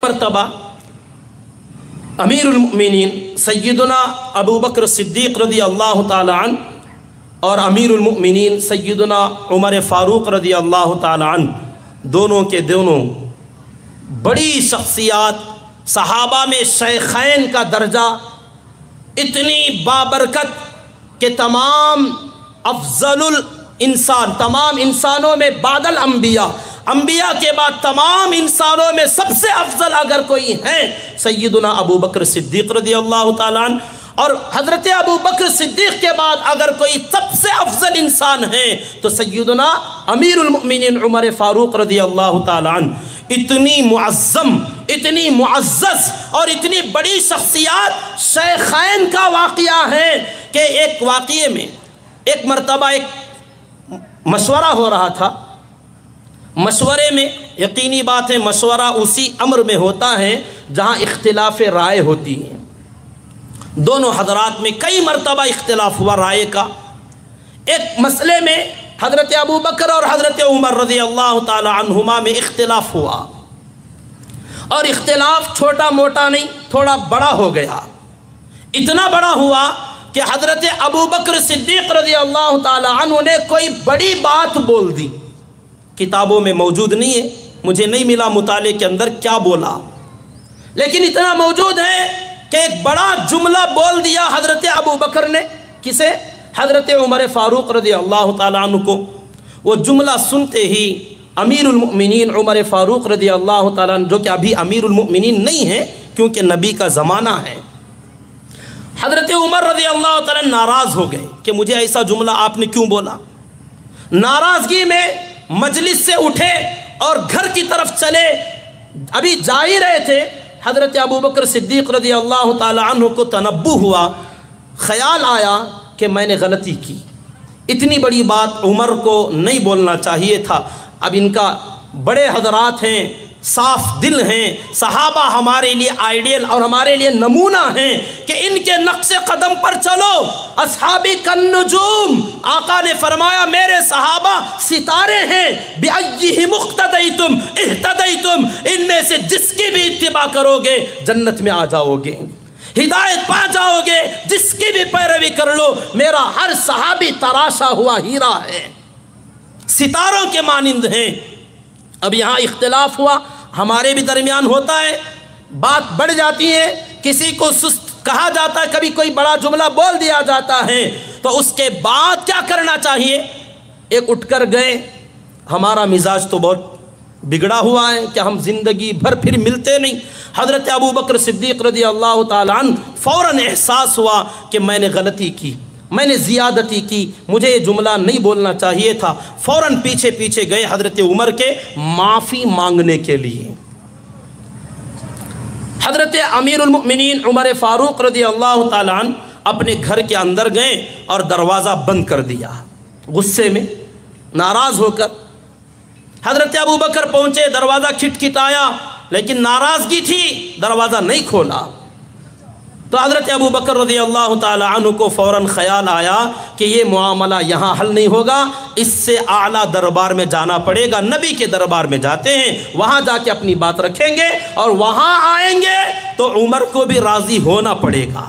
مرتبہ امیر المؤمنین سیدنا ابو بکر صدیق رضی اللہ تعالی عنہ اور امیر المؤمنین سیدنا عمر فاروق رضی اللہ تعالی عنہ دونوں کے دونوں بڑی شخصیات، صحابہ میں شیخین کا درجہ، اتنی بابرکت کہ تمام افضل الانسان، تمام انسانوں میں بعد الانبیاء، انبیاء کے بعد تمام انسانوں میں سب سے افضل اگر کوئی ہیں سیدنا ابو بکر صدیق رضی اللہ تعالیٰ عنہ، اور حضرت ابو بکر صدیق کے بعد اگر کوئی سب سے افضل انسان ہے تو سیدنا امیر المؤمنین عمر فاروق رضی اللہ تعالیٰ عنہ۔ اتنی معظم، اتنی معزز اور اتنی بڑی شخصیات شیخین کا واقعہ ہے کہ ایک واقعے میں ایک مرتبہ ایک مشورہ ہو رہا تھا۔ مشورے میں یقینی بات ہے مشورہ اسی امر میں ہوتا ہے جہاں اختلاف رائے ہوتی ہے۔ دونوں حضرات میں کئی مرتبہ اختلاف ہوا رائے کا۔ ایک مسئلے میں حضرت ابو بکر اور حضرت عمر رضی اللہ تعالی عنہما میں اختلاف ہوا، اور اختلاف چھوٹا موٹا نہیں، تھوڑا بڑا ہو گیا۔ اتنا بڑا ہوا کہ حضرت ابو بکر صدیق رضی اللہ تعالی عنہ نے کوئی بڑی بات بول دی، کتابوں میں موجود نہیں ہے، مجھے نہیں ملا مطالعے کے اندر کیا بولا، لیکن اتنا موجود ہے کہ ایک بڑا جملہ بول دیا حضرت ابو بکر نے۔ کسے؟ حضرت عمر فاروق رضی اللہ تعالیٰ عنہ کو۔ وہ جملہ سنتے ہی امیر المؤمنین عمر فاروق رضی اللہ تعالیٰ عنہ، جو کہ ابھی امیر المؤمنین نہیں ہے کیونکہ نبی کا زمانہ ہے، حضرت عمر رضی اللہ تعالیٰ عنہ ناراض ہو گئے کہ مجھے ایسا جملہ آپ نے کیوں بولا۔ ناراضگی میں مجلس سے اٹھے اور گھر کی طرف چلے، ابھی جا ہی رہے تھے، حضرت ابو بکر صدیق رضی اللہ تعالی عنہ کو تنبہ ہوا، خیال آیا کہ میں نے غلطی کی، اتنی بڑی بات عمر کو نہیں بولنا چاہیے تھا۔ اب ان کا بڑے حضرات ہیں، صاف دل ہیں، صحابہ ہمارے لیے آئیڈیل اور ہمارے لیے نمونہ ہیں کہ ان کے نقش قدم پر چلو۔ اصحابی کالنجوم، آقا نے فرمایا میرے صحابہ ستارے ہیں، بِأَيِّهِمُ اقْتَدَيْتُمْ اِهْتَدَيْتُمْ، ان میں سے جس کی بھی اتباع کرو گے جنت میں آ جاؤ گے، ہدایت پا جاؤ گے، جس کی بھی پیروی کر لو۔ میرا ہر صحابی تراشا ہوا ہیرا ہے، ستاروں کے مانند ہیں۔ اب یہاں اختلاف ہوا، ہمارے بھی درمیان ہوتا ہے، بات بڑھ جاتی ہے، کسی کو سست کہا جاتا ہے، کبھی کوئی بڑا جملہ بول دیا جاتا ہے، تو اس کے بعد کیا کرنا چاہیے؟ ایک اٹھ کر گئے، ہمارا مزاج تو بہت بگڑا ہوا ہے کہ ہم زندگی بھر پھر ملتے نہیں۔ حضرت ابو بکر صدیق رضی اللہ تعالی عنہ فوراً احساس ہوا کہ میں نے غلطی کی، میں نے زیادتی کی، مجھے یہ جملہ نہیں بولنا چاہیے تھا۔ فوراً پیچھے پیچھے گئے حضرت عمر کے معافی مانگنے کے لیے۔ حضرت امیر المؤمنین عمر فاروق رضی اللہ تعالیٰ عنہ اپنے گھر کے اندر گئے اور دروازہ بند کر دیا، غصے میں ناراض ہو کر۔ حضرت ابو بکر پہنچے، دروازہ کھٹکھٹایا، لیکن ناراضگی تھی، دروازہ نہیں کھولا۔ تو حضرت ابو بکر رضی اللہ تعالی عنہ کو فوراً خیال آیا کہ یہ معاملہ یہاں حل نہیں ہوگا، اس سے اعلیٰ دربار میں جانا پڑے گا۔ نبی کے دربار میں جاتے ہیں، وہاں جا کے اپنی بات رکھیں گے، اور وہاں آئیں گے تو عمر کو بھی راضی ہونا پڑے گا۔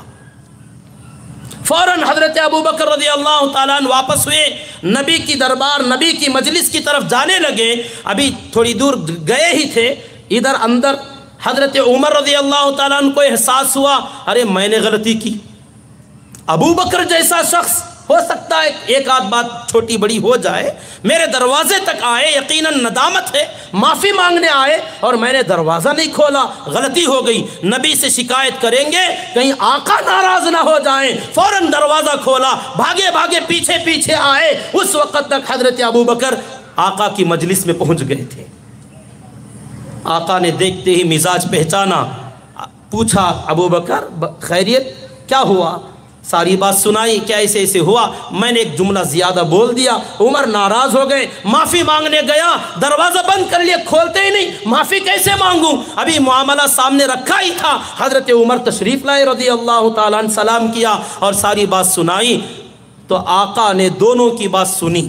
فوراً حضرت ابو بکر رضی اللہ تعالیٰ عنہ واپس ہوئے، نبی کی دربار، نبی کی مجلس کی طرف جانے لگے۔ ابھی تھوڑی دور گئے ہی تھے، ادھر اندر حضرت عمر رضی اللہ تعالیٰ عنہ کو احساس ہوا، ارے میں نے غلطی کی۔ ابو بکر جیسا شخص ہو سکتا ہے ایک آدھ بات چھوٹی بڑی ہو جائے، میرے دروازے تک آئے، یقیناً ندامت ہے، معافی مانگنے آئے، اور میں نے دروازہ نہیں کھولا، غلطی ہو گئی، نبی سے شکایت کریں گے، کہیں آقا ناراض نہ ہو جائیں۔ فوراً دروازہ کھولا، بھاگے بھاگے پیچھے پیچھے آئے۔ اس وقت تک حضرت ابو بکر آقا کی مجلس میں پہنچ گئے تھے۔ آقا نے دیکھتے ہی مزاج پہچانا، پوچھا ابو بکر خیریت کیا ہوا؟ ساری بات سنائی، کیا ایسے ایسے ہوا، میں نے ایک جملہ زیادہ بول دیا۔ عمر ناراض ہو گئے، معافی مانگنے گیا، دروازہ بند کر لیا، کھولتے ہی نہیں، معافی کیسے مانگوں؟ ابھی معاملہ سامنے رکھا ہی تھا، حضرت عمر تشریف لائے رضی اللہ تعالیٰ عنہ، سلام کیا اور ساری بات سنائی۔ تو آقا نے دونوں کی بات سنی۔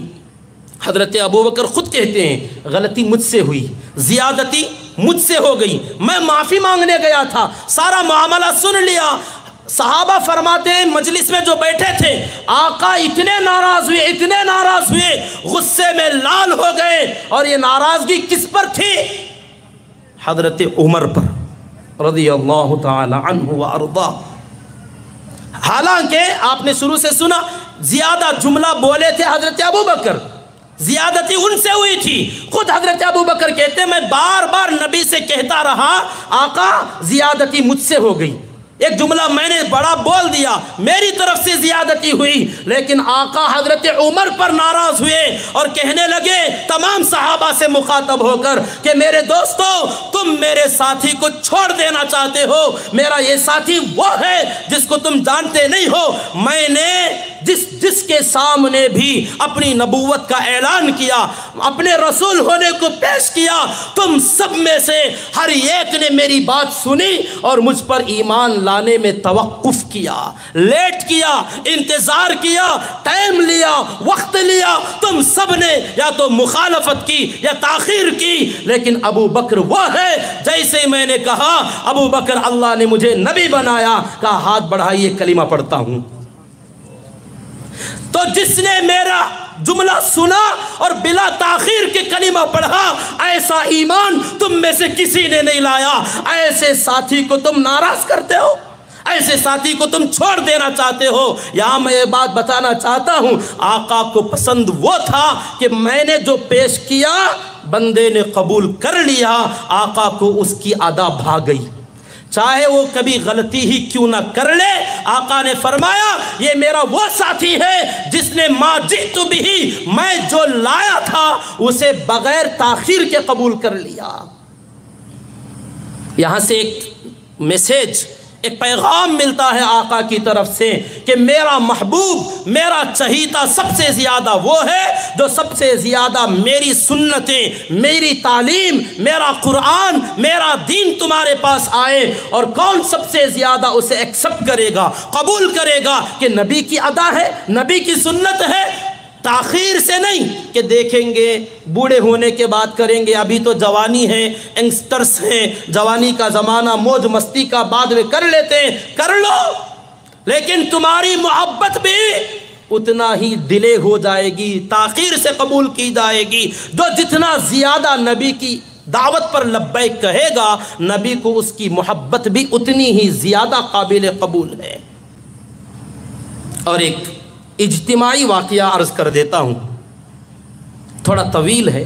حضرت ابو بکر خود کہتے ہیں غلطی مجھ سے ہوئی، زیادتی مجھ سے ہو گئی، میں معافی مانگنے گیا تھا، سارا معاملہ سن لیا۔ صحابہ فرماتے ہیں مجلس میں جو بیٹھے تھے آقا اتنے ناراض ہوئے، غصے میں لال ہو گئے، اور یہ ناراضگی کس پر تھی؟ حضرت عمر پر رضی اللہ تعالی عنہ وارضا۔ حالانکہ آپ نے شروع سے سنا زیادہ جملہ بولے تھے حضرت ابو بکر، زیادتی ان سے ہوئی تھی۔ خود حضرت ابو بکر کہتے ہیں میں بار بار نبی سے کہتا رہا آقا زیادتی مجھ سے ہو گئی، ایک جملہ میں نے بڑا بول دیا، میری طرف سے زیادتی ہوئی، لیکن آقا حضرت عمر پر ناراض ہوئے اور کہنے لگے تمام صحابہ سے مخاطب ہو کر کہ میرے دوستو تم میرے ساتھی کو چھوڑ دینا چاہتے ہو، میرا یہ ساتھی وہ ہے جس کو تم جانتے نہیں ہو، میں نے جس کے سامنے بھی اپنی نبوت کا اعلان کیا، اپنے رسول ہونے کو پیش کیا، تم سب میں سے ہر ایک نے میری بات سنی اور مجھ پر ایمان لانے میں توقف کیا، لیٹ کیا، انتظار کیا، ٹائم لیا، وقت لیا، تم سب نے یا تو مخالفت کی یا تاخیر کی، لیکن ابو بکر وہ ہے جیسے میں نے کہا ابو بکر اللہ نے مجھے نبی بنایا، کہا ہاتھ بڑھائیے کلمہ پڑھتا ہوں۔ تو جس نے میرا جملہ سنا اور بلا تاخیر کے کلمہ پڑھا، ایسا ایمان تم میں سے کسی نے نہیں لایا، ایسے ساتھی کو تم ناراض کرتے ہو، ایسے ساتھی کو تم چھوڑ دینا چاہتے ہو۔ یہاں میں یہ بات بتانا چاہتا ہوں آقا کو پسند وہ تھا کہ میں نے جو پیش کیا بندے نے قبول کر لیا، آقا کو اس کی ادا بھا گئی، چاہے وہ کبھی غلطی ہی کیوں نہ کر لے۔ آقا نے فرمایا یہ میرا وہ ساتھی ہے جس نے ما جئت بھی، میں جو لایا تھا اسے بغیر تاخیر کے قبول کر لیا۔ یہاں سے ایک میسیج، ایک پیغام ملتا ہے آقا کی طرف سے کہ میرا محبوب، میرا چہیتا سب سے زیادہ وہ ہے جو سب سے زیادہ میری سنتیں، میری تعلیم، میرا قرآن، میرا دین تمہارے پاس آئے، اور کون سب سے زیادہ اسے ایکسپٹ کرے گا، قبول کرے گا کہ نبی کی ادا ہے، نبی کی سنت ہے، تاخیر سے نہیں کہ دیکھیں گے بوڑھے ہونے کے بعد کریں گے، ابھی تو جوانی ہے، ینگسٹرز ہیں، جوانی کا زمانہ، موج مستی کا بعد میں کر لیتے ہیں، کر لو، لیکن تمہاری محبت بھی اتنا ہی ڈیلے ہو جائے گی، تاخیر سے قبول کی جائے گی۔ جو جتنا زیادہ نبی کی دعوت پر لبیک کہے گا، نبی کو اس کی محبت بھی اتنی ہی زیادہ قابل قبول ہے۔ اور ایک اجتماعی واقعہ عرض کر دیتا ہوں، تھوڑا طویل ہے۔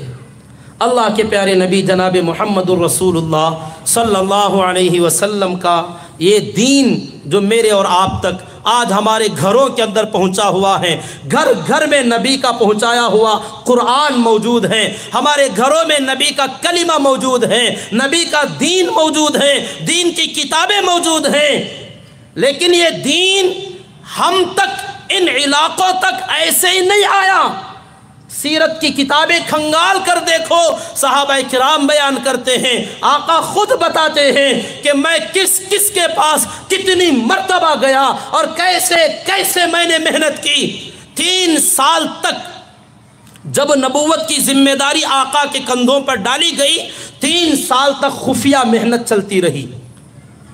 اللہ کے پیارے نبی جناب محمد الرسول اللہ صلی اللہ علیہ وسلم کا یہ دین جو میرے اور آپ تک آج ہمارے گھروں کے اندر پہنچا ہوا ہے، گھر گھر میں نبی کا پہنچایا ہوا قرآن موجود ہے، ہمارے گھروں میں نبی کا کلمہ موجود ہے، نبی کا دین موجود ہے، دین کی کتابیں موجود ہیں، لیکن یہ دین ہم تک، ان علاقوں تک ایسے ہی نہیں آیا۔ سیرت کی کتابیں کھنگال کر دیکھو، صحابہ کرام بیان کرتے ہیں، آقا خود بتاتے ہیں کہ میں کس کس کے پاس کتنی مرتبہ گیا اور کیسے میں نے محنت کی۔ 3 سال تک جب نبوت کی ذمہ داری آقا کے کندھوں پر ڈالی گئی، 3 سال تک خفیہ محنت چلتی رہی،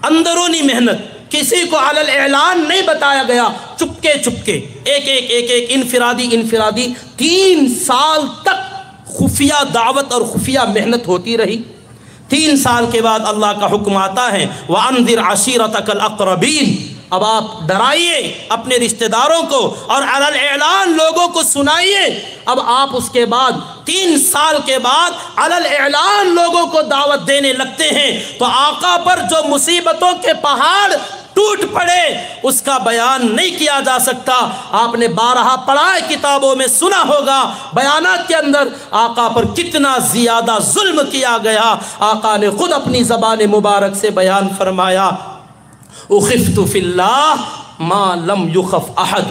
اندرونی محنت، کسی کو علی الاعلان نہیں بتایا گیا، چپکے چپکے ایک انفرادی 3 سال تک خفیہ دعوت اور خفیہ محنت ہوتی رہی۔ 3 سال کے بعد اللہ کا حکم آتا ہے وَأَنذِرْ عَشِيرَتَكَ الْأَقْرَبِينَ، اب آپ ڈرائیے اپنے رشتہ داروں کو اور علی الاعلان لوگوں کو سنائیے۔ اب آپ اس کے بعد 3 سال کے بعد علی الاعلان لوگوں کو دعوت دینے لگتے ہیں، تو آقا پر جو مصیبتوں کے پہاڑ ٹوٹ پڑے اس کا بیان نہیں کیا جا سکتا۔ آپ نے بارہا پڑھا ہے، کتابوں میں سنا ہوگا، بیانات کے اندر آقا پر کتنا زیادہ ظلم کیا گیا۔ آقا نے خود اپنی زبان مبارک سے بیان فرمایا اخفت فی اللہ ما لم یخف احد،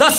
10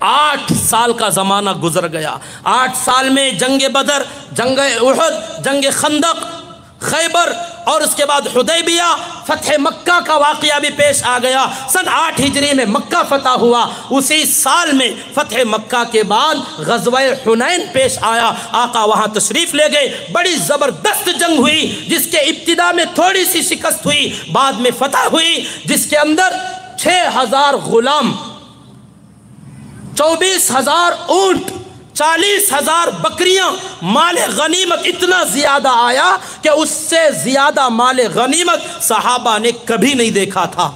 8 سال کا زمانہ گزر گیا. 8 سال میں جنگ بدر، جنگ احد، جنگ خندق، خیبر اور اس کے بعد حدیبیہ، فتح مکہ کا واقعہ بھی پیش آ گیا. سن 8 ہجری میں مکہ فتح ہوا. اسی سال میں فتح مکہ کے بعد غزوہ حنین پیش آیا. آقا وہاں تشریف لے گئے. بڑی زبردست جنگ ہوئی جس کے ابتدا میں تھوڑی سی شکست ہوئی، بعد میں فتح ہوئی، جس کے اندر 6000 غلام، 24,000 اونٹ، 40,000 بکریاں، مال غنیمت اتنا زیادہ آیا کہ اس سے زیادہ مال غنیمت صحابہ نے کبھی نہیں دیکھا تھا.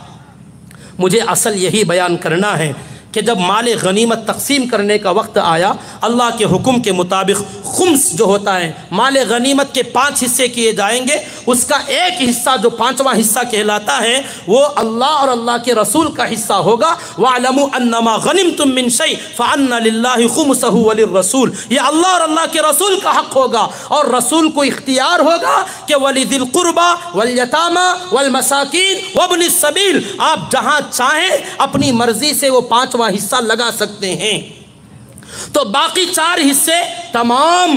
مجھے اصل یہی بیان کرنا ہے کہ جب مال غنیمت تقسیم کرنے کا وقت آیا، اللہ کے حکم کے مطابق خمس جو ہوتا ہے، مال غنیمت کے 5 حصے کیے جائیں گے. اس کا ایک حصہ جو 5واں حصہ کہلاتا ہے وہ اللہ اور اللہ کے رسول کا حصہ ہوگا. وَاعْلَمُوا أَنَّمَا غَنِمْتُم مِّن شَيْءٍ فَأَنَّ لِلَّهِ خُمُسَهُ وَلِلرَّسُولِ. یہ اللہ اور اللہ کے رسول کا حق ہوگا اور رسول کو اختیار ہوگا کہ وَلِذِي الْقُرْبَى وَالْيَتَامَى وَالْمَسَاكِينِ وَابْنِ السَّبِيلِ، آپ جہاں چاہیں اپنی مرضی سے وہ 5واں حصہ لگا سکتے ہیں. تو باقی 4 حصے تمام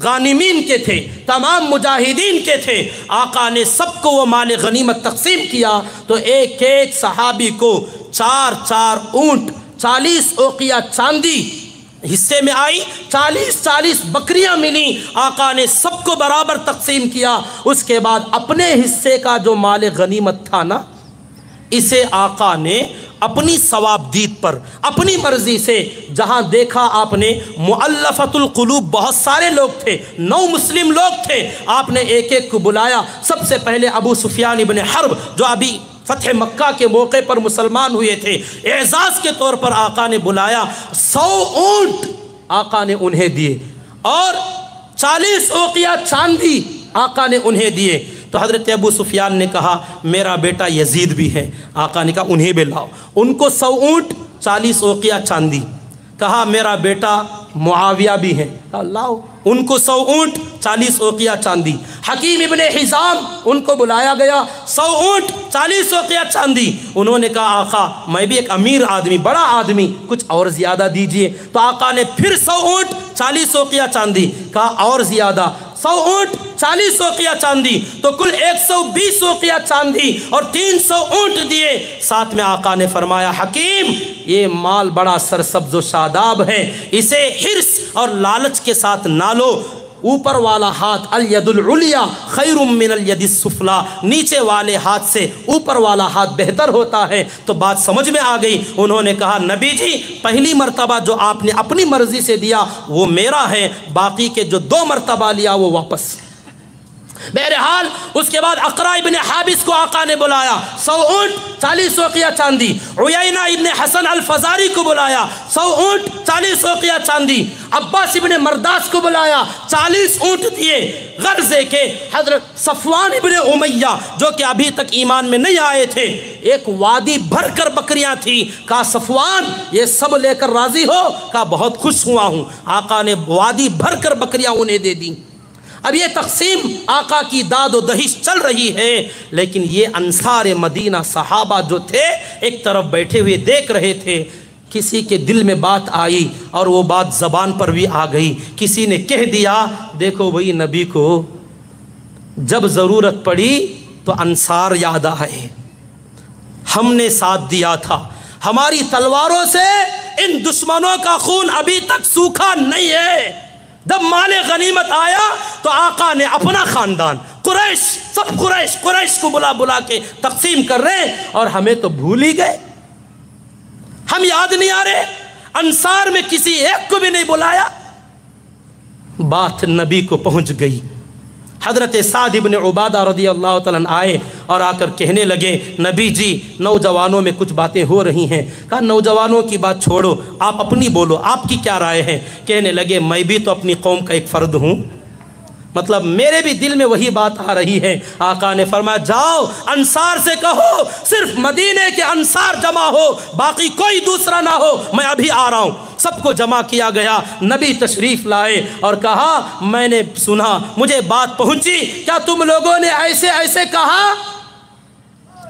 غانمین کے تھے، تمام مجاہدین کے تھے. آقا نے سب کو وہ مال غنیمت تقسیم کیا تو ایک ایک صحابی کو 4 اونٹ، 40 اوقیہ چاندی حصے میں آئی، 40 بکریاں ملی. آقا نے سب کو برابر تقسیم کیا. اس کے بعد اپنے حصے کا جو مال غنیمت تھا نا، اسے آقا نے اپنی ثوابدید پر اپنی مرضی سے، جہاں دیکھا آپ نے مؤلفۃ القلوب بہت سارے لوگ تھے، 9 مسلم لوگ تھے، آپ نے ایک ایک کو بلایا. سب سے پہلے ابو سفیان ابن حرب جو ابھی فتح مکہ کے موقع پر مسلمان ہوئے تھے، اعزاز کے طور پر آقا نے بلایا. 100 اونٹ آقا نے انہیں دیے اور 40 اوقیہ چاندی آقا نے انہیں دیے. تو حضرت ابو سفیان نے کہا میرا بیٹا یزید بھی ہے. آقا نے کہا انہیں بھی لاؤ. ان کو 100 اونٹ، 40 اوقیہ چاندی. کہا میرا بیٹا معاویہ بھی ہے. کہا لاؤ. ان کو 100 اونٹ، 40 اوقیہ چاندی. حکیم ابن حزام ان کو بلایا گیا، 100 اونٹ، 40 اوقیہ چاندی. انہوں نے کہا آقا میں بھی ایک امیر آدمی، بڑا آدمی، کچھ اور زیادہ دیجئے. تو آقا نے پھر 100 اونٹ، 40 اوقیہ چاندی. کہا اور زیادہ. 100 اونٹ، 40 اوقیہ چاندی، تو کل 120 اوقیہ چاندی اور 300 اونٹ دیے. ساتھ میں آقا نے فرمایا حکیم یہ مال بڑا سرسبز و شاداب ہے، اسے حرص اور لالچ کے ساتھ نہ لو. اوپر والا ہاتھ الید العلیٰ خیر من الید السفلیٰ، نیچے والے ہاتھ سے اوپر والا ہاتھ بہتر ہوتا ہے. تو بات سمجھ میں آ گئی. انہوں نے کہا نبی جی پہلی مرتبہ جو آپ نے اپنی مرضی سے دیا وہ میرا ہے، باقی کے جو 2 مرتبہ لیا وہ واپس. بہرحال اس کے بعد اقرا ابن حابس کو آقا نے بلایا، 100 اونٹ، 40 اوقیہ چاندی. عیینہ ابن حسن الفزاری کو بلایا، 100 اونٹ، 40 اوقیہ چاندی. عباس ابن مرداس کو بلایا، 40 اونٹ دیے. غرض ہے کہ حضرت صفوان ابن امیہ جو کہ ابھی تک ایمان میں نہیں آئے تھے، ایک وادی بھر کر بکریاں تھی. کہا صفوان یہ سب لے کر راضی ہو؟ کہا بہت خوش ہوا ہوں. آقا نے وادی بھر کر بکریاں انہیں دے دی. اب یہ تقسیم آقا کی داد و دہش چل رہی ہے، لیکن یہ انصار مدینہ صحابہ جو تھے ایک طرف بیٹھے ہوئے دیکھ رہے تھے. کسی کے دل میں بات آئی اور وہ بات زبان پر بھی آ گئی. کسی نے کہہ دیا دیکھو وہی نبی کو جب ضرورت پڑی تو انصار یاد آئے، ہم نے ساتھ دیا تھا، ہماری تلواروں سے ان دشمنوں کا خون ابھی تک سوکھا نہیں ہے. جب مال غنیمت آیا تو آقا نے اپنا خاندان قریش، سب قریش کو بلا بلا کے تقسیم کر رہے ہیں اور ہمیں تو بھول ہی گئے، ہم یاد نہیں آ رہے. انصار میں کسی ایک کو بھی نہیں بلایا. بات نبی کو پہنچ گئی. حضرت سعد ابن عبادہ رضی اللہ تعالیٰ عنہ آئے اور آ کر کہنے لگے نبی جی نوجوانوں میں کچھ باتیں ہو رہی ہیں. کہا نوجوانوں کی بات چھوڑو، آپ اپنی بولو، آپ کی کیا رائے ہے؟ کہنے لگے میں بھی تو اپنی قوم کا ایک فرد ہوں، مطلب میرے بھی دل میں وہی بات آ رہی ہے. آقا نے فرمایا جاؤ انصار سے کہو صرف مدینے کے انصار جمع ہو، باقی کوئی دوسرا نہ ہو، میں ابھی آ رہا ہوں. سب کو جمع کیا گیا. نبی تشریف لائے اور کہا میں نے سنا، مجھے بات پہنچی، کیا تم لوگوں نے ایسے ایسے کہا؟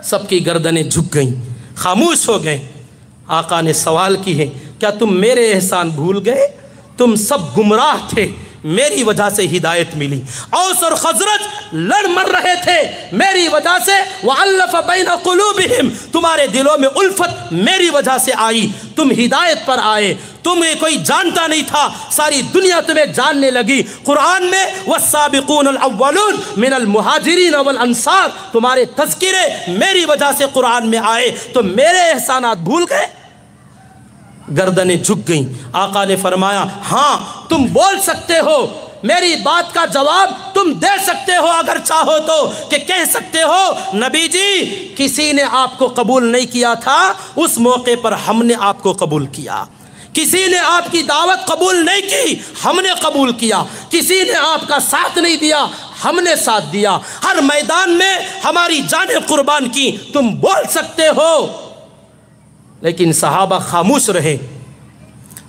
سب کی گردنیں جھک گئیں، خاموش ہو گئے. آقا نے سوال کی ہے کیا تم میرے احسان بھول گئے؟ تم سب گمراہ تھے، میری وجہ سے ہدایت ملی۔ اوس اور خزرج لڑ مر رہے تھے، میری وجہ سے وَأَلَّفَ بَيْنَ قُلُوبِهِمْ، تمہارے دلوں میں الفت میری وجہ سے آئی، تم ہدایت پر آئے۔ تمہیں کوئی جانتا نہیں تھا، ساری دنیا تمہیں جاننے لگی۔ قرآن میں وَالسَّابِقُونَ الْأَوَّلُونَ مِنَ الْمُهَاجِرِينَ وَالْأَنصَارِ، تمہارے تذکرے میری وجہ سے قرآن میں آئے، تو میرے احسانات بھول گئے؟ گردنیں جھک گئیں۔ آقا نے فرمایا ہاں تم بول سکتے ہو، میری بات کا جواب تم دے سکتے ہو اگر چاہو تو، کہ کہہ سکتے ہو نبی جی کسی نے آپ کو قبول نہیں کیا تھا، اس موقع پر ہم نے آپ کو قبول کیا۔ کسی نے آپ کی دعوت قبول نہیں کی، ہم نے قبول کیا۔ کسی نے آپ کا ساتھ نہیں دیا، ہم نے ساتھ دیا۔ ہر میدان میں ہماری جانیں قربان کی، تم بول سکتے ہو۔ لیکن صحابہ خاموش رہے۔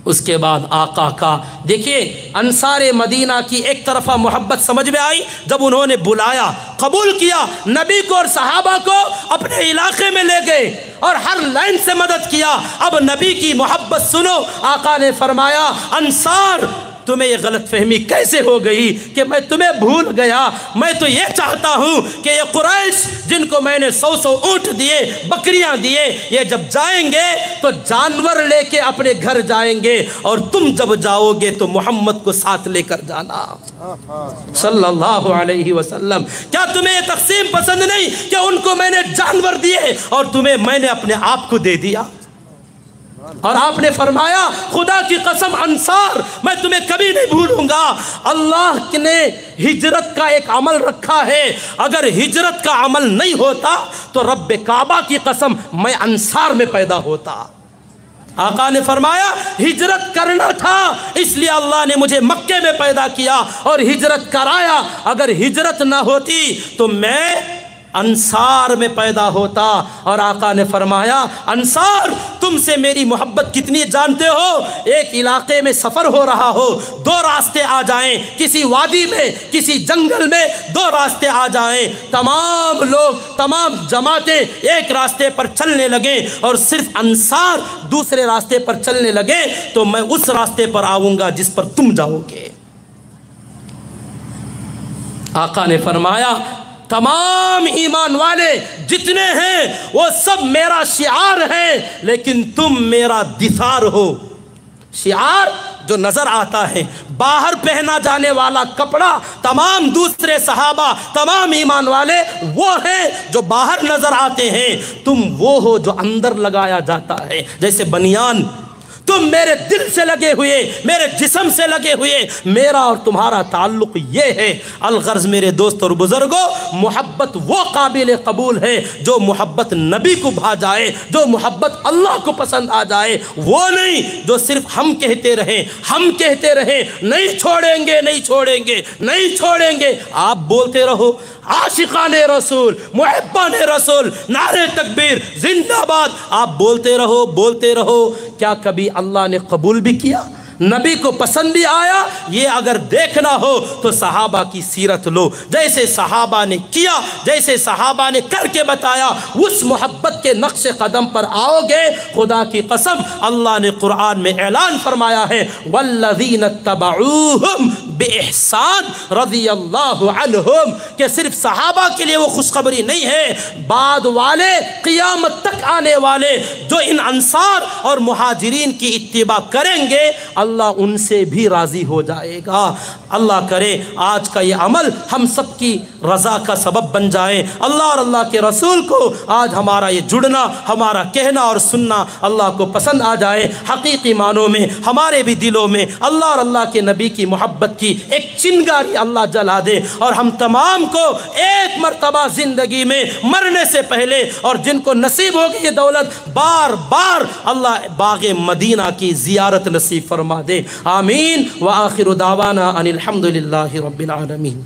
اس کے بعد آقا کا دیکھیے انصار مدینہ کی ایک طرفہ محبت سمجھ میں آئی جب انہوں نے بلایا، قبول کیا، نبی کو اور صحابہ کو اپنے علاقے میں لے گئے اور ہر لائن سے مدد کیا۔ اب نبی کی محبت سنو، آقا نے فرمایا انصار تمہیں یہ غلط فہمی کیسے ہو گئی کہ میں تمہیں بھول گیا؟ میں تو یہ چاہتا ہوں کہ یہ قریش جن کو میں نے 100 اونٹ دیے، بکریاں دیے، یہ جب جائیں گے تو جانور لے کے اپنے گھر جائیں گے، اور تم جب جاؤ گے تو محمد کو ساتھ لے کر جانا صلی اللہ علیہ وسلم۔ کیا تمہیں یہ تقسیم پسند نہیں کہ ان کو میں نے جانور دیے اور تمہیں میں نے اپنے آپ کو دے دیا؟ اور آپ نے فرمایا خدا کی قسم انصار میں تمہیں کبھی نہیں بھولوں گا۔ اللہ نے ہجرت کا ایک عمل رکھا ہے، اگر ہجرت کا عمل نہیں ہوتا تو رب کعبہ کی قسم میں انصار میں پیدا ہوتا۔ آقا نے فرمایا ہجرت کرنا تھا اس لیے اللہ نے مجھے مکے میں پیدا کیا اور ہجرت کرایا، اگر ہجرت نہ ہوتی تو میں انصار میں پیدا ہوتا۔ اور آقا نے فرمایا انصار تم سے میری محبت کتنی جانتے ہو؟ ایک علاقے میں سفر ہو رہا ہو، دو راستے آ جائیں، کسی وادی میں کسی جنگل میں دو راستے آ جائیں، تمام لوگ تمام جماعتیں ایک راستے پر چلنے لگیں اور صرف انصار دوسرے راستے پر چلنے لگے تو میں اس راستے پر آؤں گا جس پر تم جاؤ گے۔ آقا نے فرمایا تمام ایمان والے جتنے ہیں وہ سب میرا شعار ہیں، لیکن تم میرا دثار ہو۔ شعار جو نظر آتا ہے، باہر پہنا جانے والا کپڑا، تمام دوسرے صحابہ تمام ایمان والے وہ ہیں جو باہر نظر آتے ہیں، تم وہ ہو جو اندر لگایا جاتا ہے۔ جیسے بنیان تم میرے دل سے لگے ہوئے، میرے جسم سے لگے ہوئے، میرا اور تمہارا تعلق یہ ہے۔ الغرض میرے دوست اور بزرگوں، محبت وہ قابل قبول ہے جو محبت نبی کو بھا جائے، جو محبت اللہ کو پسند آ جائے، وہ نہیں جو صرف ہم کہتے رہیں، ہم کہتے رہیں نہیں چھوڑیں گے نہیں چھوڑیں گے نہیں چھوڑیں گے۔ آپ بولتے رہو عاشقان رسول، محبان رسول، نعرہ تکبیر زندہ باد، آپ بولتے رہو۔ کیا کبھی اللہ نے قبول بھی کیا؟ نبی کو پسند بھی آیا؟ یہ اگر دیکھنا ہو تو صحابہ کی سیرت لو، جیسے صحابہ نے کیا، جیسے صحابہ نے کر کے بتایا، اس محبت کے نقش قدم پر آؤ گے۔ خدا کی قسم اللہ نے قرآن میں اعلان فرمایا ہے والذین اتبعوہم بإحسان رضی اللہ عنہم، کہ صرف صحابہ کے لیے وہ خوشخبری نہیں ہے، بعد والے قیامت تک آنے والے جو ان انصار اور مہاجرین کی اتباع کریں گے اللہ ان سے بھی راضی ہو جائے گا۔ اللہ کرے آج کا یہ عمل ہم سب کی رضا کا سبب بن جائے۔ اللہ اور اللہ کے رسول کو آج ہمارا یہ جڑنا، ہمارا کہنا اور سننا اللہ کو پسند آ جائے۔ حقیقی معنوں میں ہمارے بھی دلوں میں اللہ اور اللہ کے نبی کی محبت کی ایک چنگاری اللہ جلا دے، اور ہم تمام کو ایک مرتبہ زندگی میں مرنے سے پہلے، اور جن کو نصیب ہوگی یہ دولت، بار بار اللہ باغ مدینہ کی زیارت نصیب فرما دے۔ آمین۔ وآخر دعوانا ان الحمد للہ رب العالمین۔